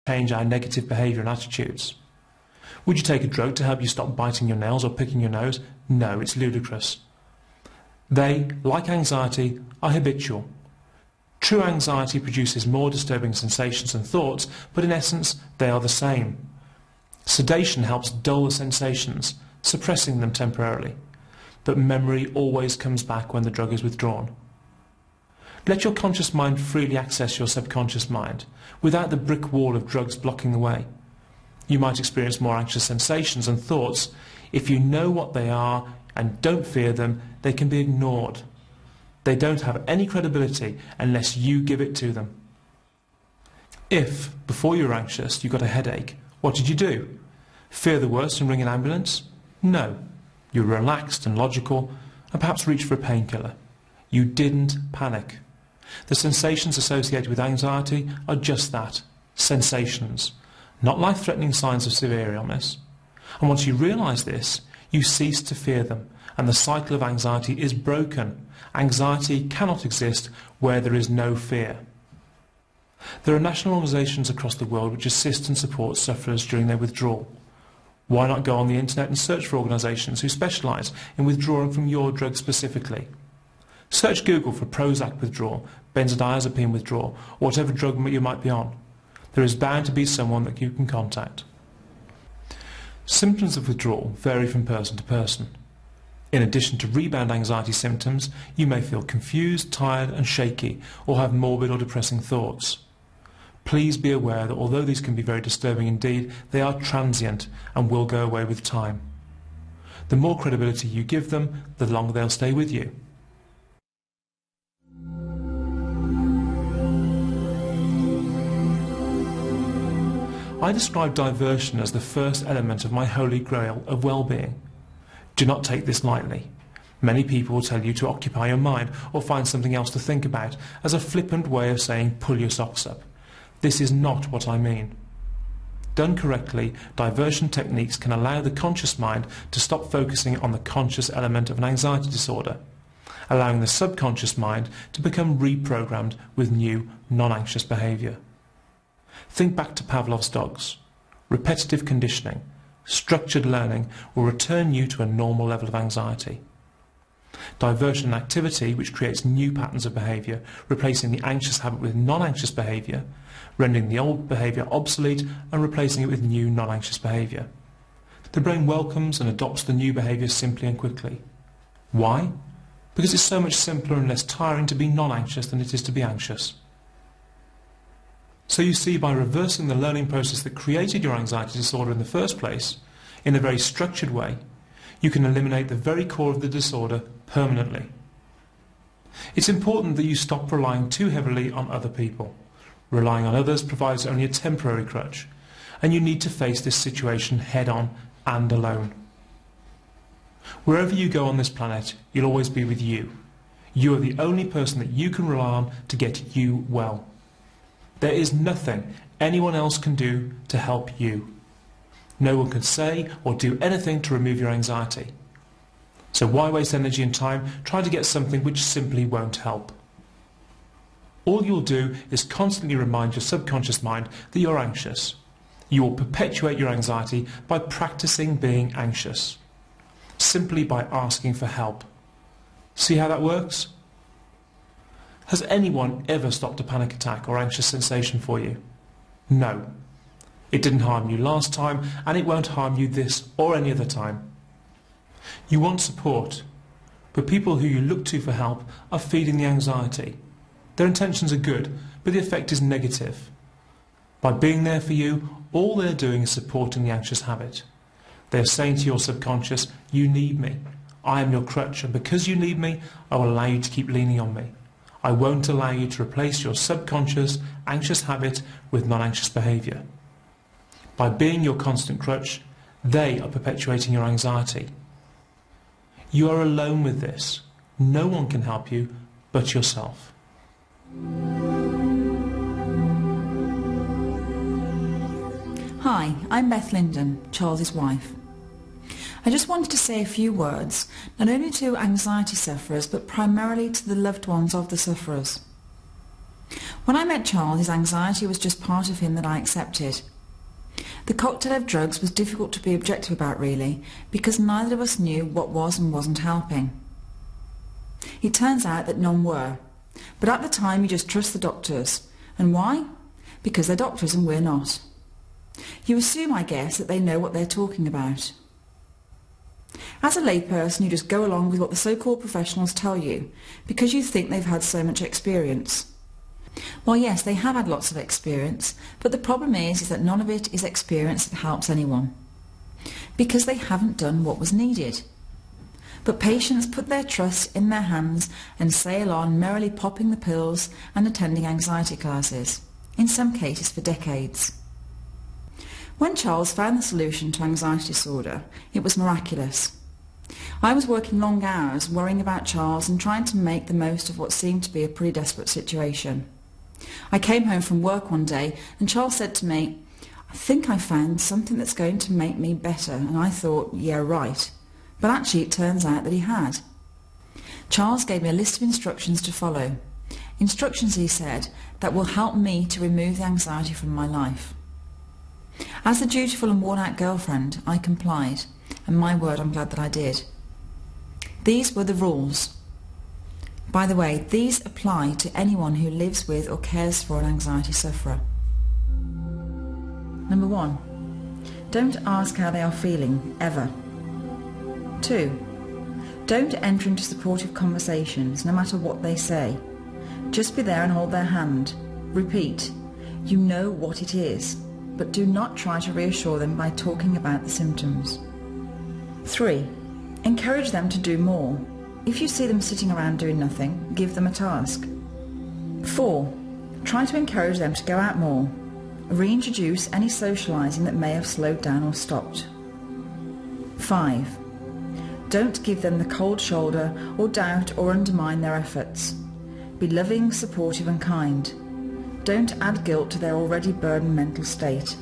change our negative behaviour and attitudes. Would you take a drug to help you stop biting your nails or picking your nose? No, it's ludicrous. They, like anxiety, are habitual. True anxiety produces more disturbing sensations and thoughts, but in essence they are the same. Sedation helps dull the sensations, suppressing them temporarily, but memory always comes back when the drug is withdrawn. Let your conscious mind freely access your subconscious mind, without the brick wall of drugs blocking the way. You might experience more anxious sensations and thoughts. If you know what they are and don't fear them, they can be ignored. They don't have any credibility unless you give it to them. If, before you were anxious, you got a headache, what did you do? Fear the worst and ring an ambulance? No. You were relaxed and logical, and perhaps reached for a painkiller. You didn't panic. The sensations associated with anxiety are just that, sensations, not life-threatening signs of severe illness. And once you realise this, you cease to fear them, and the cycle of anxiety is broken. Anxiety cannot exist where there is no fear. There are national organisations across the world which assist and support sufferers during their withdrawal. Why not go on the internet and search for organisations who specialise in withdrawing from your drug specifically? Search Google for Prozac withdrawal, benzodiazepine withdrawal, or whatever drug you might be on. There is bound to be someone that you can contact. Symptoms of withdrawal vary from person to person. In addition to rebound anxiety symptoms, you may feel confused, tired and shaky, or have morbid or depressing thoughts. Please be aware that although these can be very disturbing indeed, they are transient and will go away with time. The more credibility you give them, the longer they'll stay with you. I describe diversion as the first element of my holy grail of well-being. Do not take this lightly. Many people will tell you to occupy your mind or find something else to think about as a flippant way of saying pull your socks up. This is not what I mean. Done correctly, diversion techniques can allow the conscious mind to stop focusing on the conscious element of an anxiety disorder, allowing the subconscious mind to become reprogrammed with new, non-anxious behaviour. Think back to Pavlov's dogs. Repetitive conditioning, structured learning will return you to a normal level of anxiety. Diversion activity, which creates new patterns of behaviour, replacing the anxious habit with non-anxious behaviour, rendering the old behaviour obsolete and replacing it with new non-anxious behaviour. The brain welcomes and adopts the new behaviour simply and quickly. Why? Because it's so much simpler and less tiring to be non-anxious than it is to be anxious. So you see, by reversing the learning process that created your anxiety disorder in the first place, in a very structured way, you can eliminate the very core of the disorder permanently. It's important that you stop relying too heavily on other people. Relying on others provides only a temporary crutch, and you need to face this situation head-on and alone. Wherever you go on this planet, you'll always be with you. You are the only person that you can rely on to get you well. There is nothing anyone else can do to help you. No one can say or do anything to remove your anxiety. So why waste energy and time trying to get something which simply won't help? All you'll do is constantly remind your subconscious mind that you're anxious. You will perpetuate your anxiety by practicing being anxious, simply by asking for help. See how that works? Has anyone ever stopped a panic attack or anxious sensation for you? No. It didn't harm you last time, and it won't harm you this or any other time. You want support, but people who you look to for help are feeding the anxiety. Their intentions are good, but the effect is negative. By being there for you, all they're doing is supporting the anxious habit. They're saying to your subconscious, you need me. I am your crutch, and because you need me, I will allow you to keep leaning on me. I won't allow you to replace your subconscious, anxious habit with non-anxious behaviour. By being your constant crutch, they are perpetuating your anxiety. You are alone with this. No one can help you but yourself. Hi, I'm Beth Linden, Charles's wife. I just wanted to say a few words, not only to anxiety sufferers, but primarily to the loved ones of the sufferers. When I met Charles, his anxiety was just part of him that I accepted. The cocktail of drugs was difficult to be objective about, really, because neither of us knew what was and wasn't helping. It turns out that none were, but at the time you just trust the doctors. And why? Because they're doctors and we're not. You assume, I guess, that they know what they're talking about. As a layperson, you just go along with what the so-called professionals tell you, because you think they've had so much experience. Well, yes, they have had lots of experience, but the problem is that none of it is experience that helps anyone, because they haven't done what was needed. But patients put their trust in their hands and sail on, merrily popping the pills and attending anxiety classes, in some cases for decades. When Charles found the solution to anxiety disorder, it was miraculous. I was working long hours, worrying about Charles and trying to make the most of what seemed to be a pretty desperate situation. I came home from work one day and Charles said to me, "I think I found something that's going to make me better." And I thought, yeah, right. But actually it turns out that he had. Charles gave me a list of instructions to follow. Instructions, he said, that will help me to remove the anxiety from my life. As the dutiful and worn-out girlfriend, I complied, and my word, I'm glad that I did. These were the rules. By the way, these apply to anyone who lives with or cares for an anxiety sufferer. Number 1. Don't ask how they are feeling, ever. 2. Don't enter into supportive conversations, no matter what they say. Just be there and hold their hand. Repeat, you know what it is, but do not try to reassure them by talking about the symptoms. 3. Encourage them to do more. If you see them sitting around doing nothing, give them a task. 4. Try to encourage them to go out more. Reintroduce any socialising that may have slowed down or stopped. 5. Don't give them the cold shoulder or doubt or undermine their efforts. Be loving, supportive and kind. Don't add guilt to their already burdened mental state.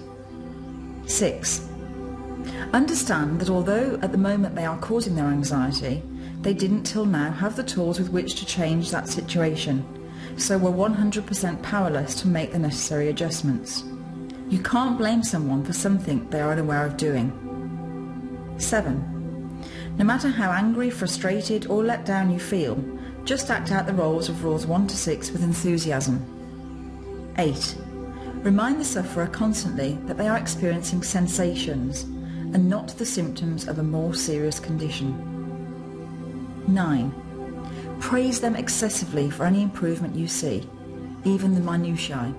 6. Understand that although at the moment they are causing their anxiety, they didn't till now have the tools with which to change that situation, so were 100% powerless to make the necessary adjustments. You can't blame someone for something they are unaware of doing. 7. No matter how angry, frustrated or let down you feel, just act out the roles of rules 1 to 6 with enthusiasm. 8. Remind the sufferer constantly that they are experiencing sensations and not the symptoms of a more serious condition. 9. Praise them excessively for any improvement you see, even the minutiae.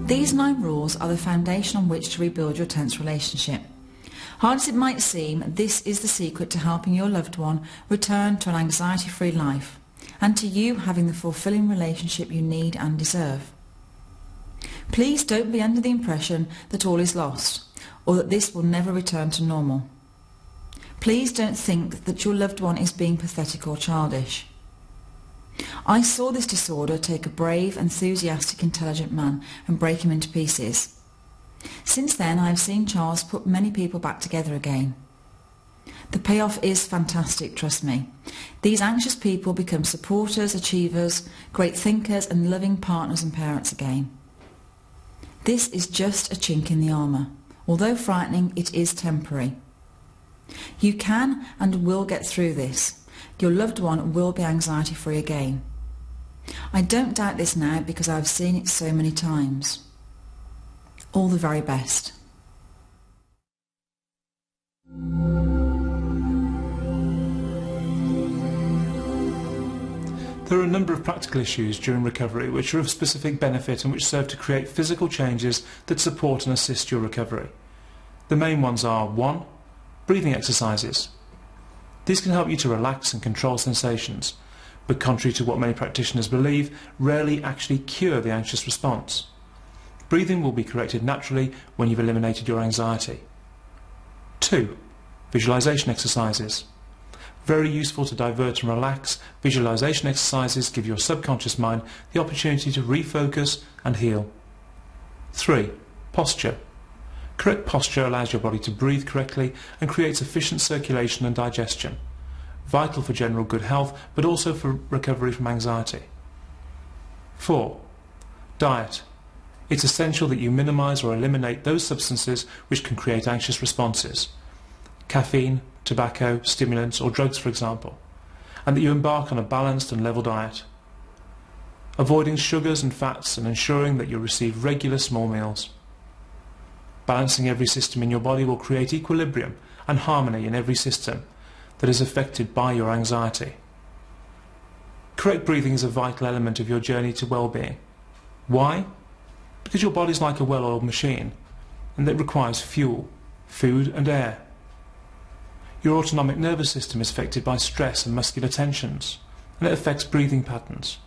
These 9 rules are the foundation on which to rebuild your tense relationship. Hard as it might seem, this is the secret to helping your loved one return to an anxiety-free life, and to you having the fulfilling relationship you need and deserve. Please don't be under the impression that all is lost, or that this will never return to normal. Please don't think that your loved one is being pathetic or childish. I saw this disorder take a brave, enthusiastic, intelligent man and break him into pieces. Since then, I have seen Charles put many people back together again. The payoff is fantastic, trust me. These anxious people become supporters, achievers, great thinkers and loving partners and parents again. This is just a chink in the armour. Although frightening, it is temporary. You can and will get through this. Your loved one will be anxiety-free again. I don't doubt this now because I have seen it so many times. All the very best. There are a number of practical issues during recovery which are of specific benefit and which serve to create physical changes that support and assist your recovery. The main ones are 1. Breathing exercises. These can help you to relax and control sensations, but contrary to what many practitioners believe, rarely actually cure the anxious response. Breathing will be corrected naturally when you've eliminated your anxiety. 2. Visualization exercises. Very useful to divert and relax, visualization exercises give your subconscious mind the opportunity to refocus and heal. 3. Posture. Correct posture allows your body to breathe correctly and creates efficient circulation and digestion. Vital for general good health, but also for recovery from anxiety. 4. Diet. It's essential that you minimise or eliminate those substances which can create anxious responses. Caffeine, tobacco, stimulants or drugs for example, and that you embark on a balanced and level diet. Avoiding sugars and fats and ensuring that you receive regular small meals. Balancing every system in your body will create equilibrium and harmony in every system that is affected by your anxiety. Correct breathing is a vital element of your journey to well-being. Why? Because your body is like a well-oiled machine and it requires fuel, food and air. Your autonomic nervous system is affected by stress and muscular tensions, and it affects breathing patterns.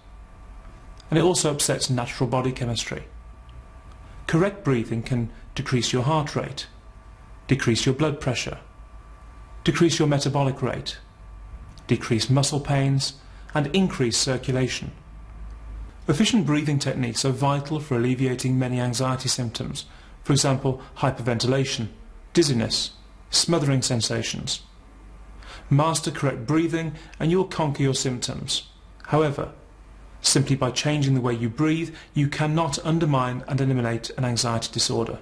And it also upsets natural body chemistry. Correct breathing can decrease your heart rate, decrease your blood pressure, decrease your metabolic rate, decrease muscle pains, and increase circulation. Efficient breathing techniques are vital for alleviating many anxiety symptoms, for example, hyperventilation, dizziness, smothering sensations. Master correct breathing and you will conquer your symptoms. However, simply by changing the way you breathe, you cannot undermine and eliminate an anxiety disorder.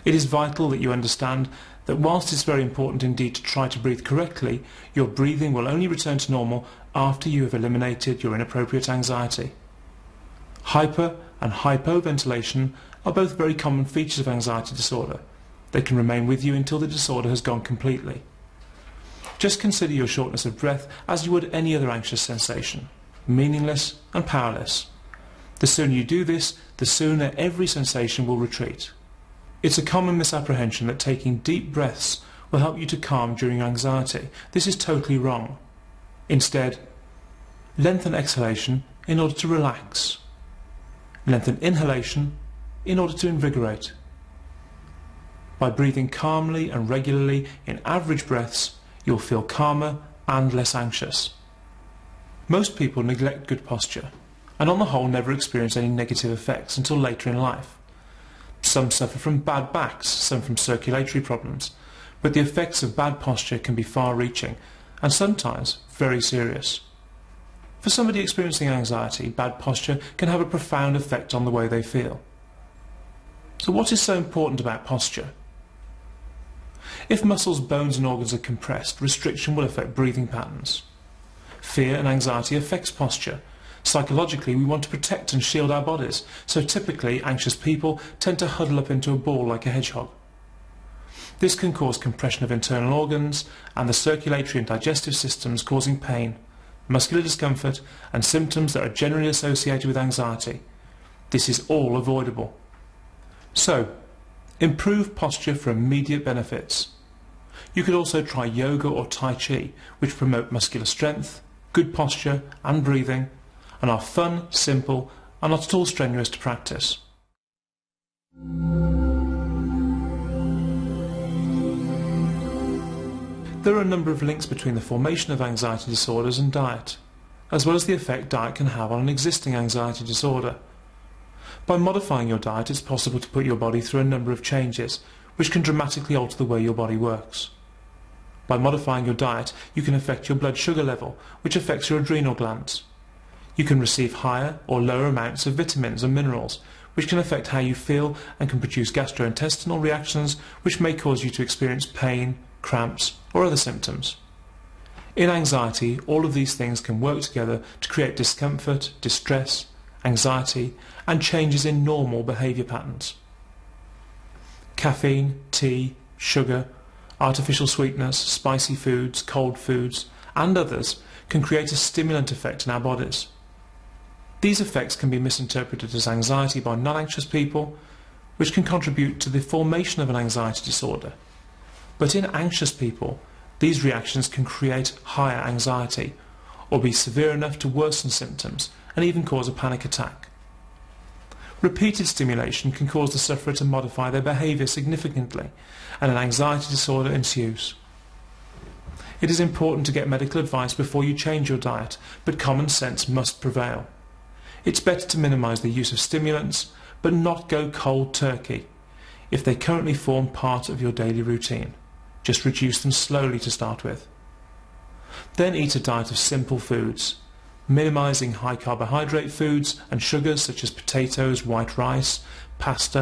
It is vital that you understand that whilst it's very important indeed to try to breathe correctly, your breathing will only return to normal after you have eliminated your inappropriate anxiety. Hyper and hypoventilation are both very common features of anxiety disorder. They can remain with you until the disorder has gone completely. Just consider your shortness of breath as you would any other anxious sensation, meaningless and powerless. The sooner you do this, the sooner every sensation will retreat. It's a common misapprehension that taking deep breaths will help you to calm during your anxiety. This is totally wrong. Instead, lengthen exhalation in order to relax. Lengthen inhalation in order to invigorate. By breathing calmly and regularly in average breaths, you'll feel calmer and less anxious. Most people neglect good posture, and on the whole never experience any negative effects until later in life. Some suffer from bad backs, some from circulatory problems, but the effects of bad posture can be far-reaching and sometimes very serious. For somebody experiencing anxiety, bad posture can have a profound effect on the way they feel. So what is so important about posture? If muscles, bones and organs are compressed, restriction will affect breathing patterns. Fear and anxiety affects posture. Psychologically, we want to protect and shield our bodies, so typically anxious people tend to huddle up into a ball like a hedgehog. This can cause compression of internal organs and the circulatory and digestive systems, causing pain, muscular discomfort and symptoms that are generally associated with anxiety. This is all avoidable. So, improve posture for immediate benefits. You could also try yoga or Tai Chi, which promote muscular strength, good posture and breathing, and are fun, simple, and not at all strenuous to practice. There are a number of links between the formation of anxiety disorders and diet, as well as the effect diet can have on an existing anxiety disorder. By modifying your diet, it's possible to put your body through a number of changes, which can dramatically alter the way your body works. By modifying your diet, you can affect your blood sugar level, which affects your adrenal glands. You can receive higher or lower amounts of vitamins and minerals, which can affect how you feel and can produce gastrointestinal reactions, which may cause you to experience pain, cramps, or other symptoms. In anxiety, all of these things can work together to create discomfort, distress, anxiety, and changes in normal behaviour patterns. Caffeine, tea, sugar, artificial sweeteners, spicy foods, cold foods, and others can create a stimulant effect in our bodies. These effects can be misinterpreted as anxiety by non-anxious people, which can contribute to the formation of an anxiety disorder. But in anxious people, these reactions can create higher anxiety, or be severe enough to worsen symptoms and even cause a panic attack. Repeated stimulation can cause the sufferer to modify their behaviour significantly, and an anxiety disorder ensues. It is important to get medical advice before you change your diet, but common sense must prevail. It's better to minimise the use of stimulants, but not go cold turkey if they currently form part of your daily routine. Just reduce them slowly to start with. Then eat a diet of simple foods. minimising high carbohydrate foods and sugars such as potatoes, white rice, pasta,